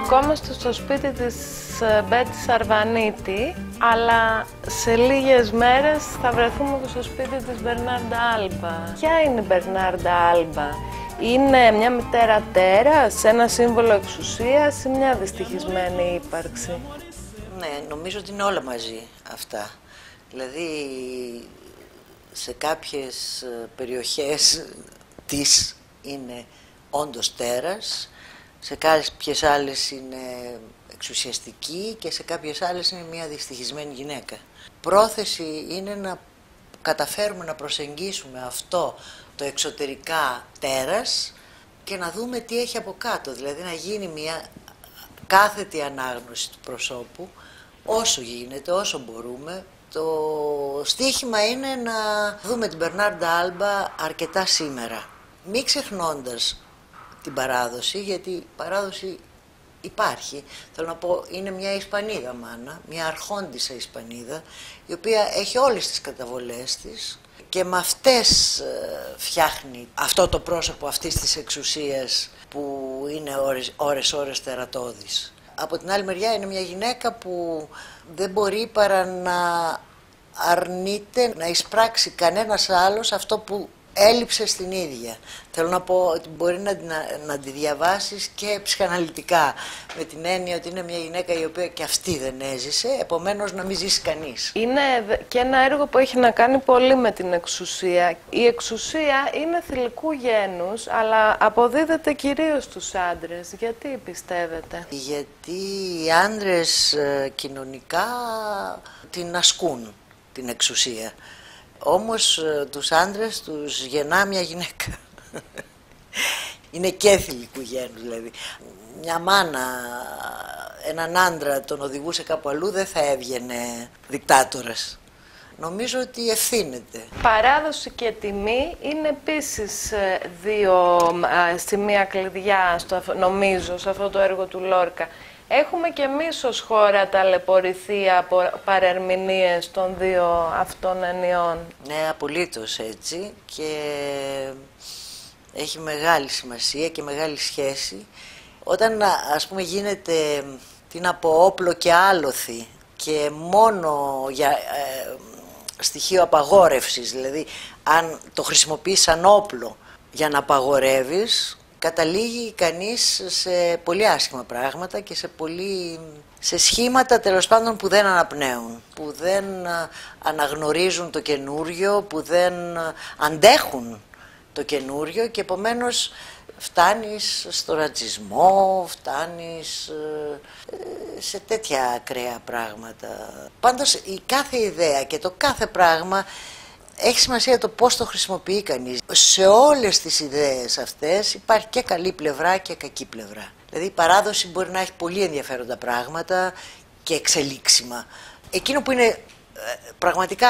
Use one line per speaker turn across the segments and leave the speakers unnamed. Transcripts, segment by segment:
Βρισκόμαστε στο σπίτι της Μπέτη Αρβανίτη, αλλά σε λίγες μέρες θα βρεθούμε και στο σπίτι της Μπερνάρντα Άλμπα. Ποια είναι η Μπερνάρντα Άλμπα? Είναι μια μητέρα τέρας, ένα σύμβολο εξουσίας ή μια δυστυχισμένη ύπαρξη?
Ναι, νομίζω ότι είναι όλα μαζί αυτά. Δηλαδή, σε κάποιες περιοχές της είναι όντως τέρας, σε κάποιες άλλες είναι εξουσιαστική και σε κάποιες άλλες είναι μια δυστυχισμένη γυναίκα. Πρόθεση είναι να καταφέρουμε να προσεγγίσουμε αυτό το εξωτερικά τέρας και να δούμε τι έχει από κάτω, δηλαδή να γίνει μια κάθετη ανάγνωση του προσώπου όσο γίνεται, όσο μπορούμε. Το στίχημα είναι να δούμε την Μπερνάρντα Άλμπα αρκετά σήμερα, μη ξεχνώντας την παράδοση, γιατί η παράδοση υπάρχει. Θέλω να πω, είναι μια Ισπανίδα μάνα, μια αρχόντισσα Ισπανίδα, η οποία έχει όλες τις καταβολές της και με αυτές φτιάχνει αυτό το πρόσωπο αυτής της εξουσίας που είναι ώρες τερατώδης. Από την άλλη μεριά είναι μια γυναίκα που δεν μπορεί παρά να αρνείται να εισπράξει κανένας άλλος αυτό που έλειψε στην ίδια. Θέλω να πω ότι μπορεί να τη διαβάσεις και ψυχαναλυτικά, με την έννοια ότι είναι μια γυναίκα η οποία και αυτή δεν έζησε, επομένως να μην ζήσει κανείς.
Είναι και ένα έργο που έχει να κάνει πολύ με την εξουσία. Η εξουσία είναι θηλυκού γένους, αλλά αποδίδεται κυρίως στους άντρες. Γιατί πιστεύετε?
Γιατί οι άντρες κοινωνικά την ασκούν την εξουσία. Όμως τους άντρες τους γεννά μια γυναίκα. Είναι και θηλυκού γένους δηλαδή. Μια μάνα έναν άντρα τον οδηγούσε κάπου αλλού, δεν θα έβγαινε δικτάτορας. Νομίζω ότι ευθύνεται.
Παράδοση και τιμή είναι επίσης δύο σημεία κλειδιά, νομίζω, σε αυτό το έργο του Λόρκα. Έχουμε και εμείς ως χώρα ταλαιπωρηθεί από παρερμηνίες των δύο αυτών ενιών.
Ναι, απολύτως έτσι, και έχει μεγάλη σημασία και μεγάλη σχέση. Όταν, ας πούμε, γίνεται την από όπλο και άλοθη και μόνο για στοιχείο απαγόρευσης, δηλαδή αν το χρησιμοποιείς σαν όπλο για να απαγορεύεις, καταλήγει κανείς σε πολύ άσχημα πράγματα και σε σχήματα τέλος πάντων που δεν αναπνέουν, που δεν αναγνωρίζουν το καινούριο, που δεν αντέχουν το καινούριο και επομένως φτάνεις στο ρατσισμό, φτάνεις σε τέτοια ακραία πράγματα. Πάντως η κάθε ιδέα και το κάθε πράγμα έχει σημασία το πώς το χρησιμοποιεί κανείς. Σε όλες τις ιδέες αυτές υπάρχει και καλή πλευρά και κακή πλευρά. Δηλαδή η παράδοση μπορεί να έχει πολύ ενδιαφέροντα πράγματα και εξελίξιμα. Εκείνο που είναι πραγματικά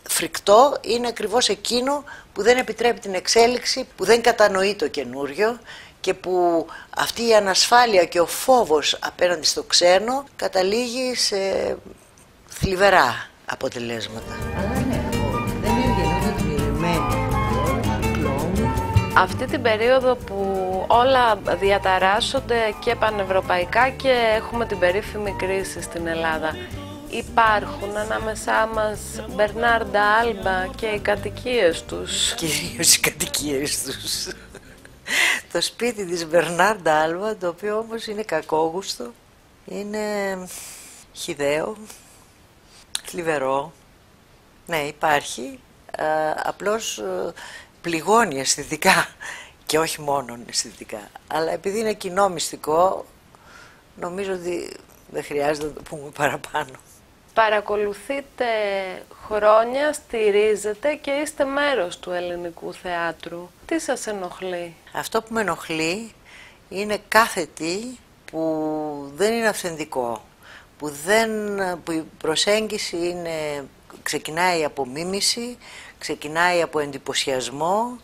φρικτό είναι ακριβώς εκείνο που δεν επιτρέπει την εξέλιξη, που δεν κατανοεί το καινούριο και που αυτή η ανασφάλεια και ο φόβος απέναντι στο ξένο καταλήγει σε θλιβερά αποτελέσματα.
Αυτή την περίοδο που όλα διαταράσσονται και πανευρωπαϊκά και έχουμε την περίφημη κρίση στην Ελλάδα, υπάρχουν ανάμεσά μας Μπερνάρντα Άλμπα και οι κατοικίες τους?
Κυρίως οι κατοικίες τους. Το σπίτι της Μπερνάρντα Άλμπα, το οποίο όμως είναι κακόγουστο, είναι χυδαίο, θλιβερό. Ναι, υπάρχει, απλώς πληγώνει αισθητικά και όχι μόνο αισθητικά. Αλλά επειδή είναι κοινό μυστικό, νομίζω ότι δεν χρειάζεται να το πούμε παραπάνω.
Παρακολουθείτε χρόνια, στηρίζετε και είστε μέρος του ελληνικού θεάτρου. Τι σας ενοχλεί?
Αυτό που με ενοχλεί είναι κάθε τι που δεν είναι αυθεντικό, που η προσέγγιση ξεκινάει από μίμηση, ξεκινάει από εντυπωσιασμό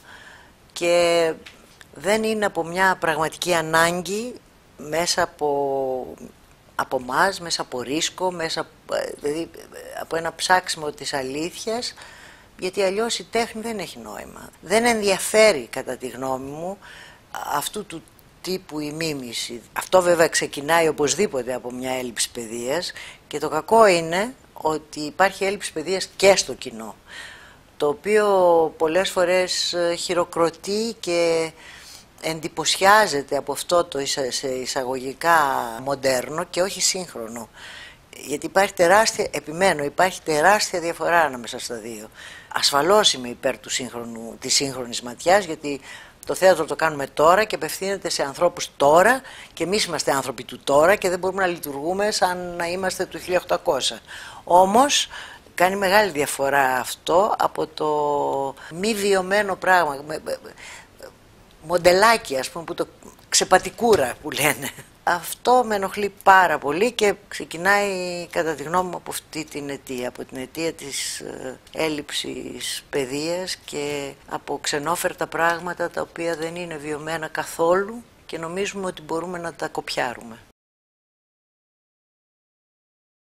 και δεν είναι από μια πραγματική ανάγκη μέσα από μας, μέσα από ρίσκο, δηλαδή από ένα ψάξιμο της αλήθειας, γιατί αλλιώς η τέχνη δεν έχει νόημα. Δεν ενδιαφέρει, κατά τη γνώμη μου, αυτού του τύπου η μίμηση. Αυτό βέβαια ξεκινάει οπωσδήποτε από μια έλλειψη παιδείας και το κακό είναι ότι υπάρχει έλλειψη παιδείας και στο κοινό, το οποίο πολλές φορές χειροκροτεί και εντυπωσιάζεται από αυτό το εισαγωγικά μοντέρνο και όχι σύγχρονο. Γιατί υπάρχει τεράστια, επιμένω, υπάρχει τεράστια διαφορά ανάμεσα στα δύο. Ασφαλώς είμαι υπέρ της σύγχρονης ματιάς, γιατί το θέατρο το κάνουμε τώρα και απευθύνεται σε ανθρώπους τώρα και εμείς είμαστε άνθρωποι του τώρα και δεν μπορούμε να λειτουργούμε σαν να είμαστε του 1800. Όμως κάνει μεγάλη διαφορά αυτό από το μη βιωμένο πράγμα, μοντελάκι ας πούμε, που το ξεπατικούρα που λένε. Αυτό με ενοχλεί πάρα πολύ και ξεκινάει κατά τη γνώμη μου από αυτή την αιτία, από την αιτία της έλλειψης παιδείας και από ξενόφερτα πράγματα τα οποία δεν είναι βιωμένα καθόλου και νομίζουμε ότι μπορούμε να τα κοπιάρουμε.